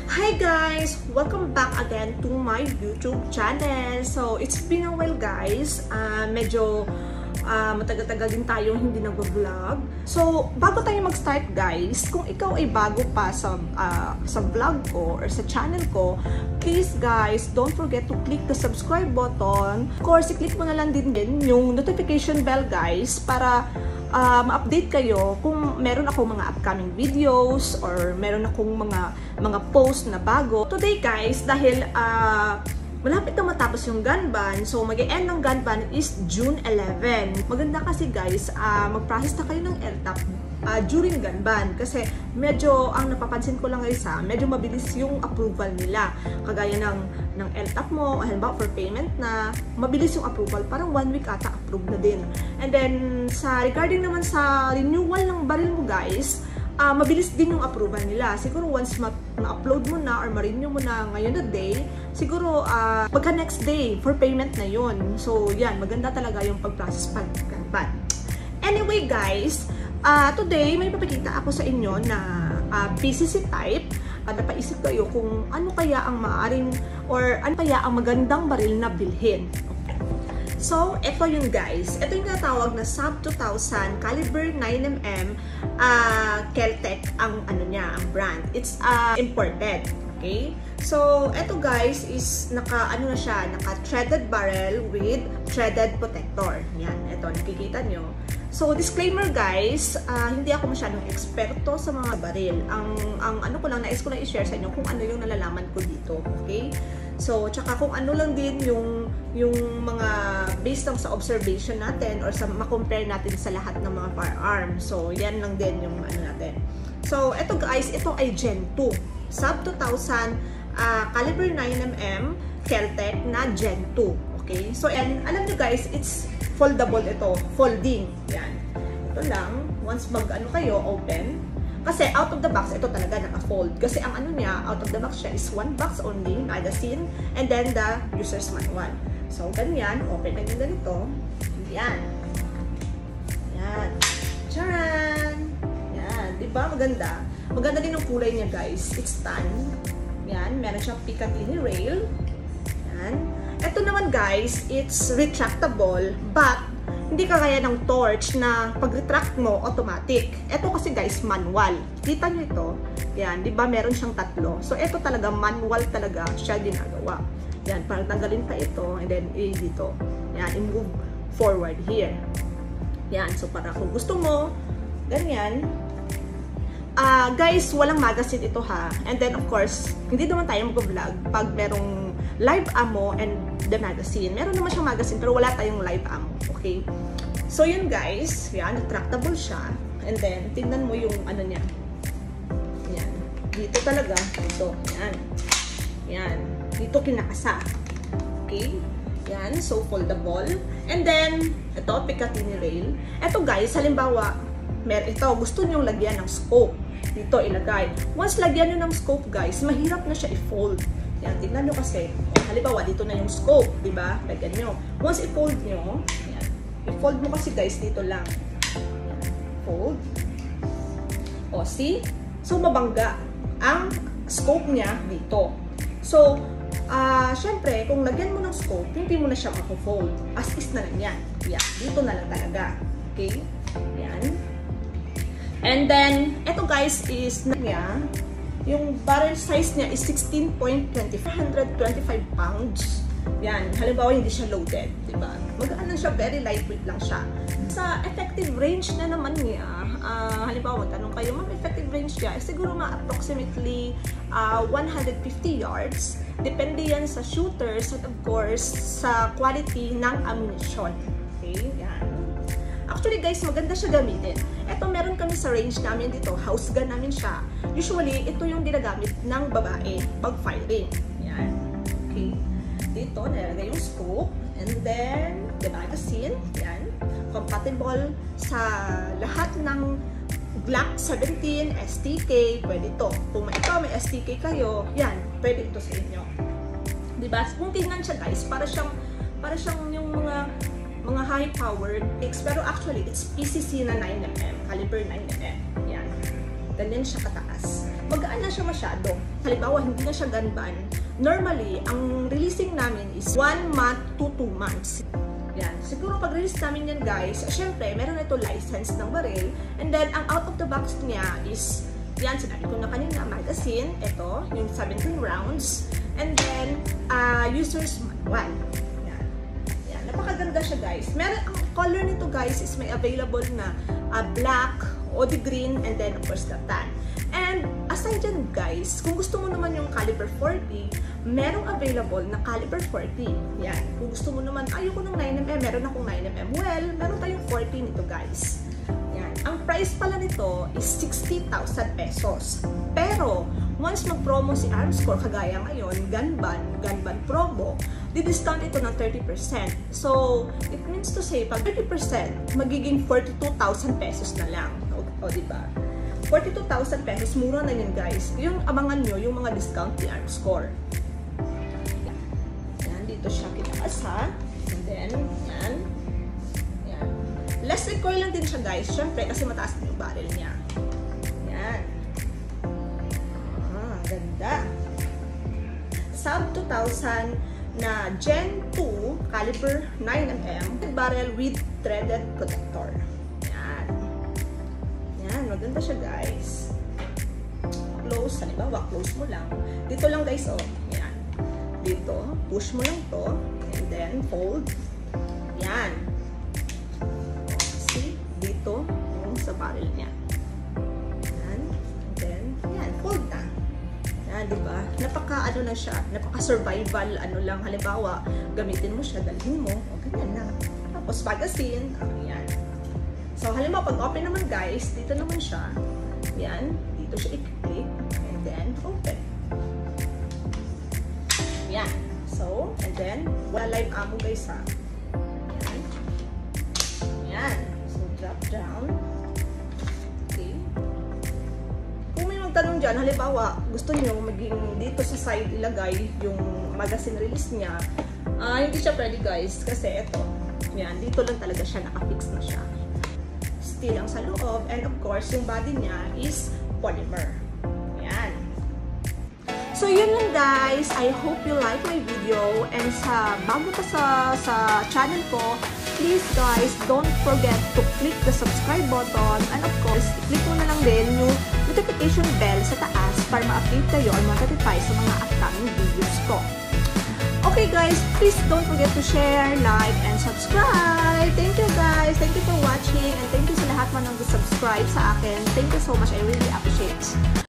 Hi guys! Welcome back again to my YouTube channel. So, it's been a while guys. Medyo matagal-tagal din tayo hindi nag-vlog. So, bago tayo mag-start guys, kung ikaw ay bago pa sa vlog ko or sa channel ko, please guys, don't forget to click the subscribe button. Of course, i-click mo na lang din yung notification bell guys para ma-update kayo kung meron ako mga upcoming videos or meron akong mga post na bago. Today guys, dahil malapit na matapos yung gun ban, so mag-e-end ng gun ban is June 11. Maganda kasi guys, mag-process na kayo ng LTAP during gun ban kasi medyo, ang napapansin ko lang guys medyo mabilis yung approval nila. Kagaya ng LTAP mo, halimbawa for payment na, mabilis yung approval, parang 1 week ata approve na din. And then, regarding naman sa renewal ng baril mo guys, mabilis din yung approval nila. Siguro once ma-upload mo na or ma-renew mo na ngayon na day, siguro pagka next day for payment na yun. So yan, maganda talaga yung pag-process pag-gun ban. Anyway guys, today may papakita ako sa inyo na PCC type. Napaisip kayo kung ano kaya ang maaaring or ano kaya ang magandang baril na bilhin. So, ito yun guys. Ito yung natawag na sub 2000 caliber 9mm Kel-Tec ang ang brand. It's imported. Okay? So, ito guys is naka-threaded barrel with threaded protector. Yan, ito nakikita nyo. So, disclaimer guys, hindi ako masyadong eksperto sa mga baril. Ang ano ko lang, nais ko lang i-share sa inyo kung ano yung nalalaman ko dito. Okay? So, tsaka kung ano lang din yung mga based lang sa observation natin or sa ma-compare natin sa lahat ng mga firearm. So, yan lang din yung ano natin. So, ito guys, ito ay Gen 2. Sub 2000 caliber 9mm Kel-Tec na Gen 2. Okay? So, and alam nyo guys, it's foldable ito. Folding. Yan. Ito lang. Once kayo, open. Kasi out of the box, ito talaga naka-fold. Kasi ang ano niya, out of the box siya is one box only, magazine, and then the user's manual. So, ganyan. Open na yung ganito. Yan. Yan. Charan! Yan. Diba? Maganda. Maganda din ang kulay niya, guys. It's tan. Yan. Meron siyang Picatinny rail. Yan. Ito naman, guys, it's retractable, but hindi kagaya ng torch na pag-retract mo, automatic. Ito kasi guys, manual. Kita nyo ito? Yan, di ba meron siyang tatlo? So, ito talaga, manual talaga siya ginagawa. Yan, parang tanggalin pa ito, and then dito. Yan, i-move forward here. Yan, so para kung gusto mo, ganyan. Guys, walang magazine ito ha. And then, of course, hindi naman tayo mag-vlog pag merong live ammo and the magazine. Meron naman siyang magazine pero wala tayong live ammo. Okay? So, yun guys. Yan, retractable siya. And then, tingnan mo yung ano niya. Yan. Dito talaga. Dito. Yan. Yan. Dito kinakasa. Okay? Yan. So, foldable. And then, ito, Picatinny rail. Ito guys, halimbawa, ito, gusto nyo lagyan ng scope. Dito ilagay. Once lagyan nyo ng scope guys, mahirap na siya i-fold. Yan, tignan nyo kasi. Halimbawa, dito na yung scope, diba? Lagyan nyo. Once i-fold nyo, yan. I-fold mo kasi guys, dito lang. Yan. Fold. O, see? So, mabangga ang scope niya dito. So, syempre, kung lagyan mo ng scope, hindi mo na siya mako-fold. As is na lang yan. Yan. Dito na lang talaga. Okay? Yan. And then, ito guys is yung barrel size niya is 16.25 pounds. Yan. Halimbawa, hindi siya loaded. Diba? Magaan lang siya. Very lightweight lang siya. Sa effective range na naman niya, halimbawa, tanong kayo, ma'am, effective range niya, siguro approximately 150 yards. Depende yan sa shooters at of course, sa quality ng ammunition. Okay? Yan. Actually guys, maganda siya gamitin. Ito meron kami sa range namin dito. House gun namin siya. Usually, ito yung ginagamit ng babae pag firing. Yan. Okay. Dito, nilagay yung scope. And then, the magazine. Yan. Compatible sa lahat ng Glock 17, STK. Pwede ito. Kung may STK kayo, yan. Pwede ito sa inyo. Diba? Kung tingnan siya guys, para siyang yung mga high-powered picks. Pero actually, it's PCC na 9mm. Caliber 9mm. Yan. Ganyan siya kataas. magaan na siya masyado. Halimbawa, hindi na siya ganban. Normally, ang releasing namin is 1 month to 2 months. Yan. Siguro pag-release namin yan guys, syempre, meron na ito license ng baril. And then, ang out of the box niya is, yan, sinabi ko na kanina, magazine. Ito, yung 17 rounds. And then, user's manual. Yan. Yan. Napakaganda siya guys. Meron, ang color nito guys is may available na black, Odi green, and then of course the tan. And aside dyan guys, kung gusto mo naman yung caliber 40, merong available na caliber 40. Yan. Kung gusto mo naman, ayoko ng 9mm, meron akong 9mm. Well, meron tayong 40 nito guys. Yan. Ang price pala nito is 60,000 pesos. Pero, once mag-promo si Armscore, kagaya ngayon, Gunban promo, di-discount ito ng 30%. So, it means to say, pag 30%, magiging 42,000 pesos na lang. O, diba? 42,000 pesos, mura na yun guys. Yung abangan nyo, yung mga discount ni Armscore. Yan. Yan, dito siya kinakasa. And then, yan. Yan. Less recoil lang din siya guys. Siyempre, kasi mataas din yung barrel niya. Yan. Ganda. Sub 2000 na Gen 2 caliber 9mm barrel with threaded protector. Yan. Yan, maganda siya guys. Close, halimbawa, close mo lang. Dito lang guys, oh. Yan. Dito, push mo lang to. And then, fold. Yan. See? Dito, yung sa barrel niya. Yan. And then, yan, fold na. Diba? Napaka ano na siya, napaka survival ano lang, halimbawa gamitin mo siya, dalhin mo, o ganyan na. Tapos magazine, yan. So halimbawa pag open naman guys, dito naman siya, yan, dito siya i-click, and then open. Yan. So, and then wala live ammo guys ha. Yan. Yan. So drop down. Tanong dyan, halimbawa, gusto nyo maging dito sa side ilagay yung magazine release niya, hindi siya pwede guys, kasi ito, yan, dito lang talaga siya, nakafix na siya. Steel ang sa loob, and of course, yung body niya is polymer. Yan. So, yun lang guys. I hope you like my video, and bago ka sa channel ko, please guys, don't forget to click the subscribe button, and of course, click mo na lang din yung notification bell sa taas para ma-update kayo or ma-notify sa mga upcoming videos ko. Okay guys, please don't forget to share, like, and subscribe. Thank you guys. Thank you for watching, and thank you sa lahat man nag-subscribe sa akin. Thank you so much. I really appreciate it.